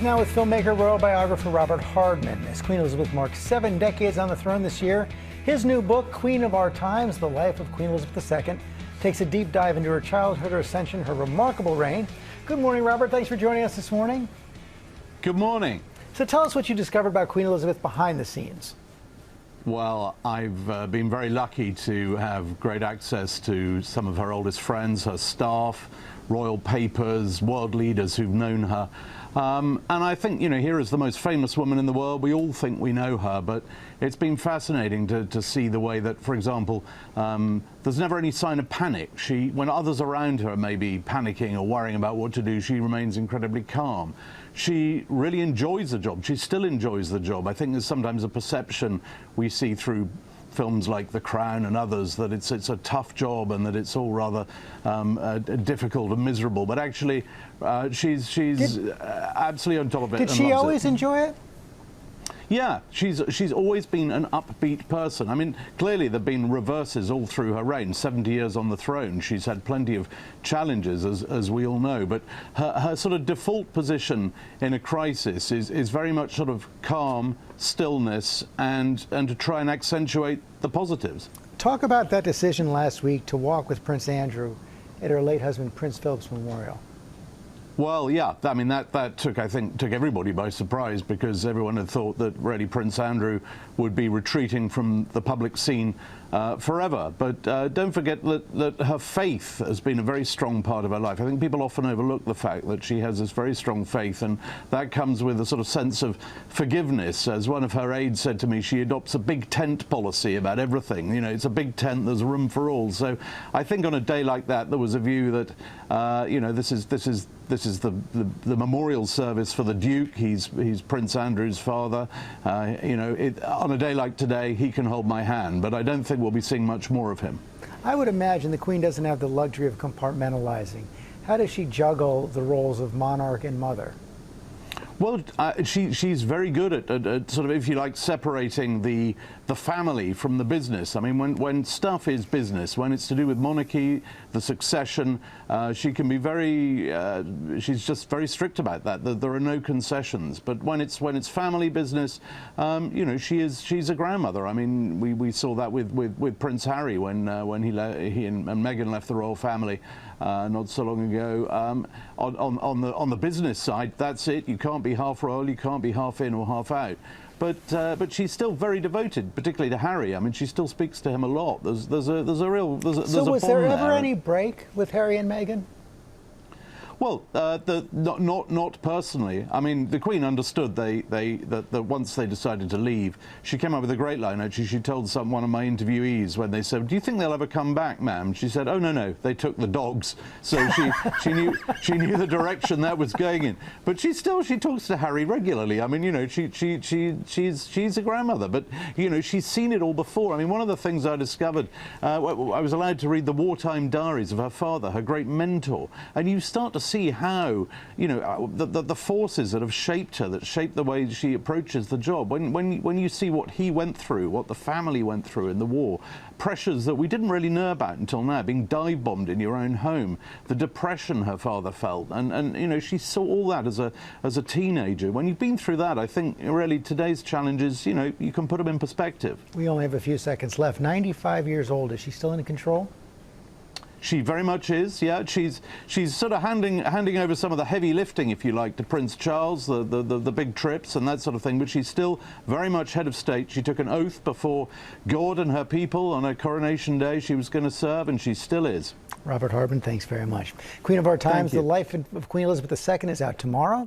Now with filmmaker, royal biographer Robert Hardman. As Queen Elizabeth marks 7 decades on the throne this year, his new book, Queen of Our Times, The Life of Queen Elizabeth II, takes a deep dive into her childhood, her ascension, her remarkable reign. Good morning, Robert. Thanks for joining us this morning. Good morning. So tell us what you discovered about Queen Elizabeth behind the scenes. Well, I've been very lucky to have great access to some of her oldest friends, her staff, royal papers, world leaders who've known her. And I think, here is the most famous woman in the world. We all think we know her, but it's been fascinating to see the way that, for example, there's never any sign of panic. When others around her may be panicking or worrying about what to do, she remains incredibly calm. She really enjoys the job. She still enjoys the job. I think there's sometimes a perception we see through films like The Crown and others that it's a tough job and that it's all rather difficult and miserable. But actually, she's absolutely on top of it. Did she always enjoy it? Yeah, she's always been an upbeat person. I mean, clearly there have been reverses all through her reign. 70 years on the throne, she's had plenty of challenges, as we all know. But her sort of default position in a crisis is very much sort of calm, stillness, and to try and accentuate the positives. Talk about that decision last week to walk with Prince Andrew at her late husband Prince Philip's memorial. Well, yeah, I mean, that took everybody by surprise, because everyone had thought that really Prince Andrew would be retreating from the public scene forever. But don't forget that her faith has been a very strong part of her life. I think people often overlook the fact that she has this very strong faith, and that comes with a sort of sense of forgiveness. As one of her aides said to me, she adopts a big tent policy about everything. It's a big tent, there's room for all. So I think on a day like that, there was a view that, this is the memorial service for the Duke. He's Prince Andrew's father. On a day like today, he can hold my hand, but I don't think we'll be seeing much more of him. I would imagine the Queen doesn't have the luxury of compartmentalizing. How does she juggle the roles of monarch and mother? Well, she's very good at sort of, if you like, separating the family from the business. I mean, when stuff is business, when it's to do with monarchy, the succession, she can be she's just very strict about that. There are no concessions. But when it's family business, she's a grandmother. I mean, we saw that with Prince Harry when he and Meghan left the royal family not so long ago. On the business side, that's it. You can't be half royal, you can't be half in or half out. But she's still very devoted, particularly to Harry. I mean, she still speaks to him a lot. There's a bond there. So was there ever any break with Harry and Meghan? Well, not personally. I mean, the Queen understood that once they decided to leave, she came up with a great line. Actually, she told one of my interviewees when they said, "Do you think they'll ever come back, ma'am?" She said, "Oh no, they took the dogs." So she knew the direction that was going in. But she talks to Harry regularly. I mean, she's a grandmother, but she's seen it all before. I mean, one of the things I discovered, I was allowed to read the wartime diaries of her father, her great mentor, and you start to see how the forces that have shaped her, that shaped the way she approaches the job. When you see what he went through, what the family went through in the war, pressures that we didn't really know about until now, being dive bombed in your own home, the depression her father felt, and she saw all that as a teenager. When you've been through that, I think really today's challenges, you can put them in perspective. We only have a few seconds left. 95 years old. Is she still in control? She very much is, yeah. She's sort of handing over some of the heavy lifting, if you like, to Prince Charles, the big trips and that sort of thing, but she's still very much head of state. She took an oath before God and her people on her coronation day she was going to serve, and she still is. Robert Hardman, thanks very much. Queen of Our Times, The Life of Queen Elizabeth II is out tomorrow.